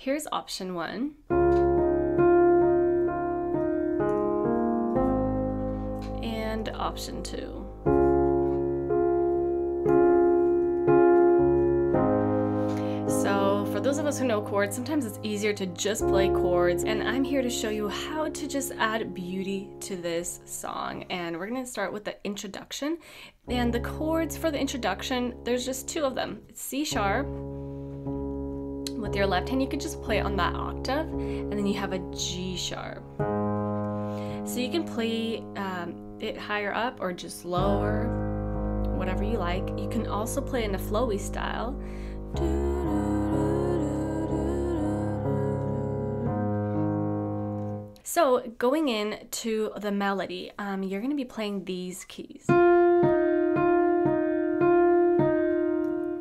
here's option 1. And option 2. So for those of us who know chords, sometimes it's easier to just play chords, and I'm here to show you how to just add beauty to this song. And we're gonna start with the introduction. And the chords for the introduction, there's just 2 of them. It's C sharp. With your left hand, you could just play on that octave, and then you have a G sharp. So you can play it higher up or just lower, whatever you like. You can also play in a flowy style. So going into the melody, you're going to be playing these keys.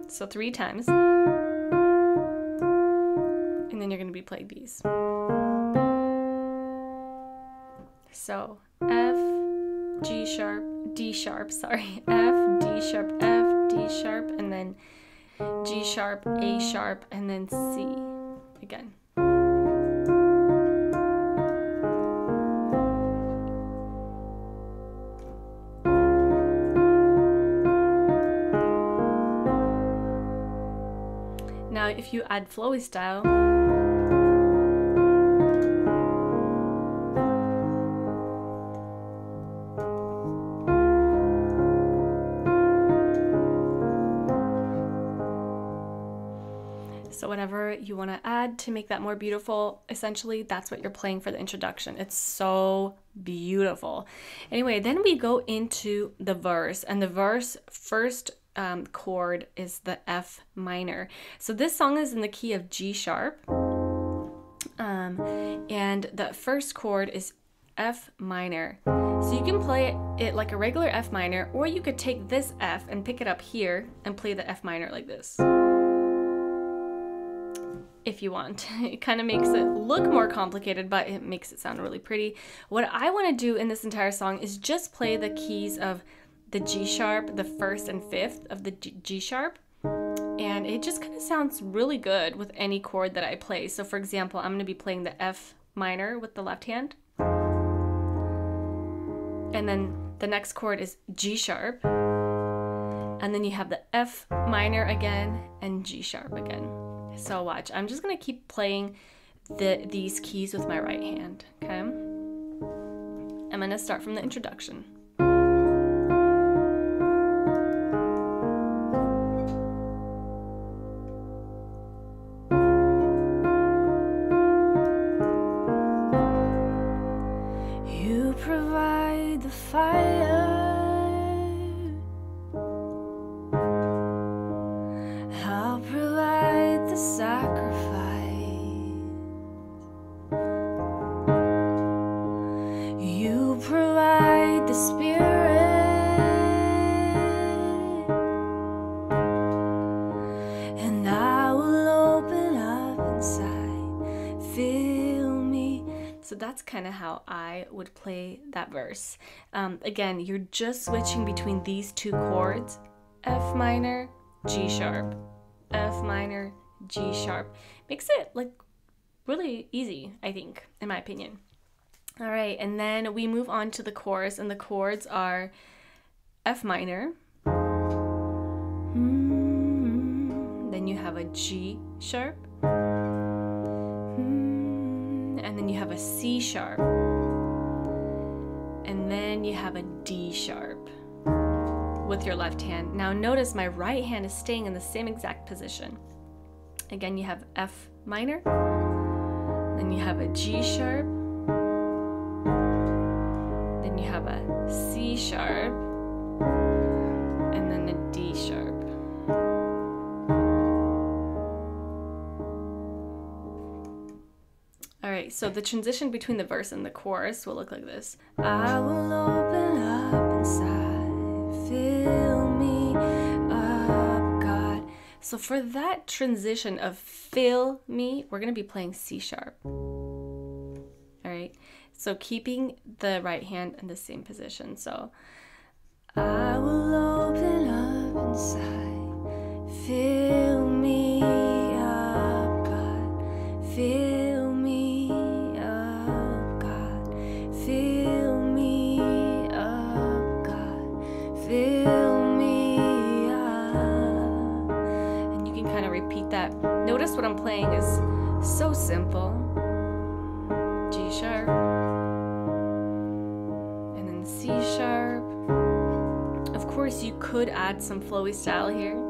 So 3 times. And then you're going to be playing these. So F, G sharp, D sharp, sorry, F, D sharp, F, D sharp, and then G sharp, A sharp, and then C again. Now if you add flowy style, so whatever you want to add to make that more beautiful, essentially that's what you're playing for the introduction. It's so beautiful. Anyway, then we go into the verse, and the verse first chord is the F minor. So this song is in the key of G sharp, and the first chord is F minor. So you can play it like a regular F minor, or you could take this F and pick it up here and play the F minor like this, if you want. It kind of makes it look more complicated, but it makes it sound really pretty. What I want to do in this entire song is just play the keys of the G sharp, the 1st and 5th of the G sharp, and it just kind of sounds really good with any chord that I play. So for example, I'm going to be playing the F minor with the left hand, and then the next chord is G sharp, and then you have the F minor again and G sharp again. So watch, I'm just going to keep playing these keys with my right hand, okay? I'm going to start from the introduction. You provide the fire, I'll provide the sacrifice. You provide the spirit, and I will open up inside, fill me. So that's kind of how I would play that verse. Again, you're just switching between these 2 chords, F minor, G sharp, F minor, G sharp. Makes it like really easy, I think, in my opinion. All right, and then we move on to the chorus, and the chords are F minor, then you have a G sharp, and then you have a C sharp, and then you have a D sharp with your left hand. Now notice my right hand is staying in the same exact position. Again, you have F minor, then you have a G sharp, then you have a C sharp, and then a D sharp. Alright, so the transition between the verse and the chorus will look like this. I will open up inside, fill me up, God. So for that transition of fill me, we're going to be playing C sharp. Alright, so keeping the right hand in the same position. So I will open up inside, fill me up, God, Fill me up, God. Fill me up, God. Fill me up. And you can kind of repeat that. Notice what I'm playing is so simple. G sharp. And then C sharp. Of course, you could add some flowy style here.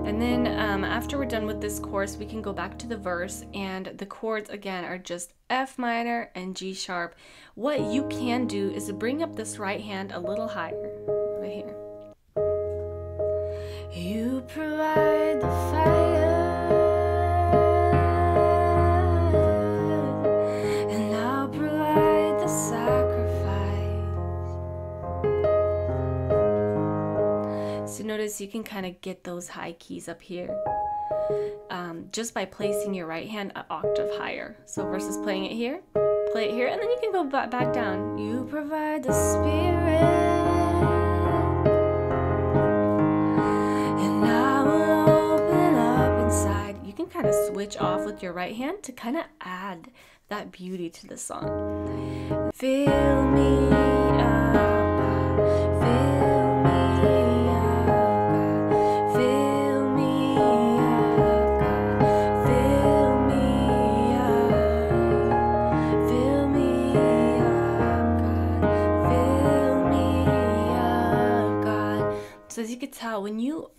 And then after we're done with this chorus, we can go back to the verse, and the chords again are just F minor and G sharp. What you can do is bring up this right hand a little higher, right here. You provide the fire, and I'll provide the sacrifice. So notice you can kind of get those high keys up here just by placing your right hand an octave higher. So versus playing it here, play it here, and then you can go back down. You provide the spirit, and I will open up inside. You can kind of switch off with your right hand to kind of add that beauty to the song. Fill me up, fill me up, fill me up, fill me up, fill me up, fill me up, God. So as you can tell, when you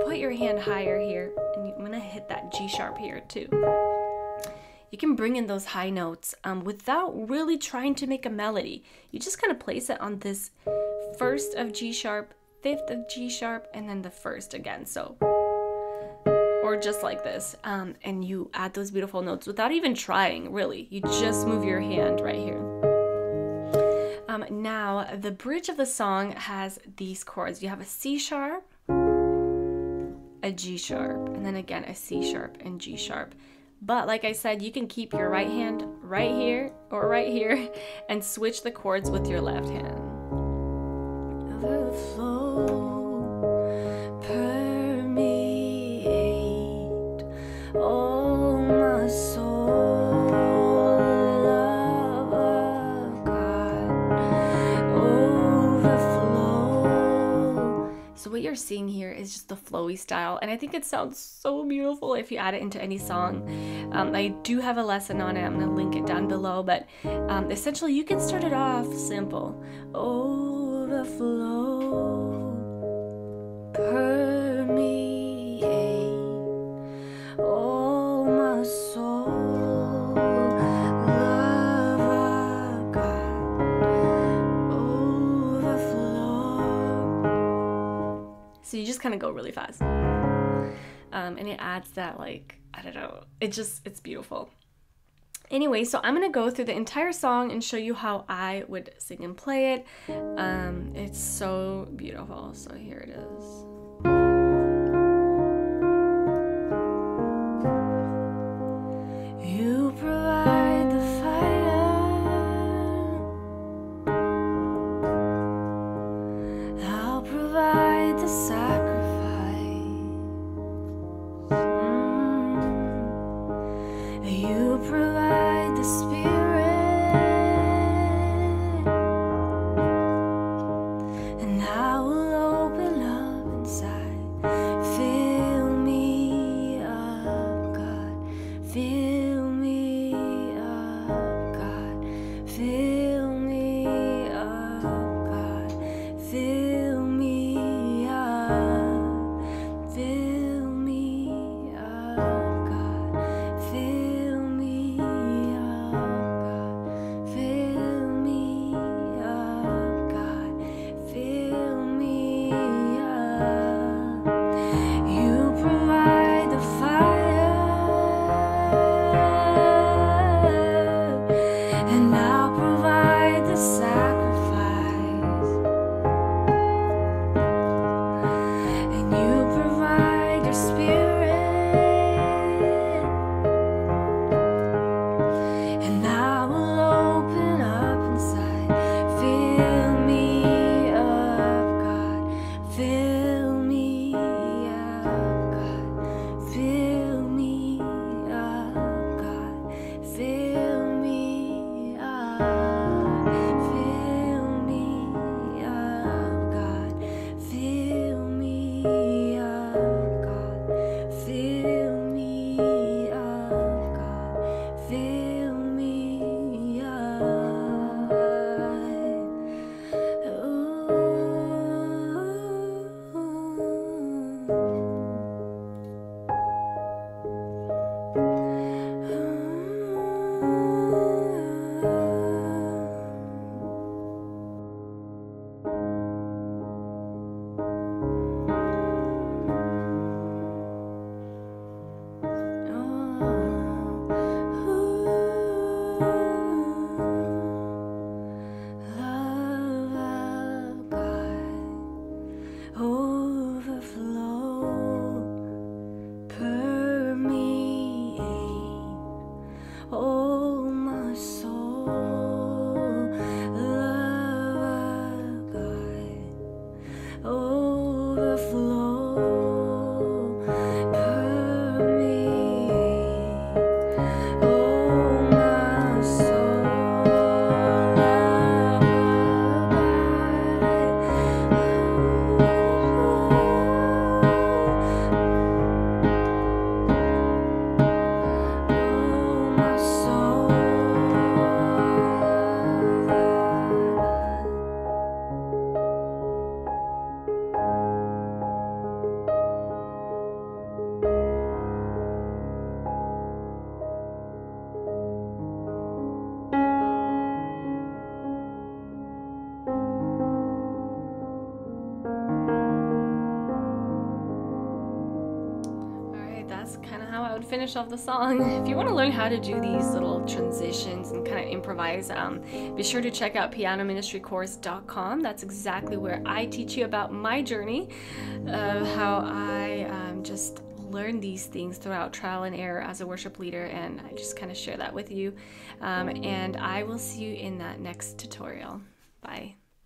put your hand higher here, and I'm gonna hit that G sharp here too. You can bring in those high notes without really trying to make a melody. You just kind of place it on this first of G sharp, fifth of G sharp, and then the first again. So, or just like this. And you add those beautiful notes without even trying, really. You just move your hand right here. Now, the bridge of the song has these chords. You have a C sharp, a G sharp, and then again a C sharp and G sharp. But like I said, you can keep your right hand right here or right here and switch the chords with your left hand. Overflow, permeate, oh my soul, love of God, overflow. So what you're seeing here is just the flowy style, and I think it sounds so beautiful if you add it into any song. I do have a lesson on it. I'm gonna link it down below, but essentially you can start it off simple. Overflow, permeate, oh my soul, love of God, overflow. So you just kind of go really fast. And it adds that, like, I don't know, it's beautiful. Anyway, so I'm gonna go through the entire song and show you how I would sing and play it. It's so beautiful. So here it is. You provide the fire, I'll provide the sacrifice. You provide the spirit, and I will open up inside. Fill me up, God. Fill me up, God. Fill me up, God. Fill me up. Fill me up, God. Fill me up, God. Fill me up, God. Fill me up. You provide the fire, would finish off the song. If you want to learn how to do these little transitions and kind of improvise, be sure to check out pianoministrycourse.com. That's exactly where I teach you about my journey of how I just learn these things throughout trial and error as a worship leader, and I just kind of share that with you. And I will see you in that next tutorial. Bye.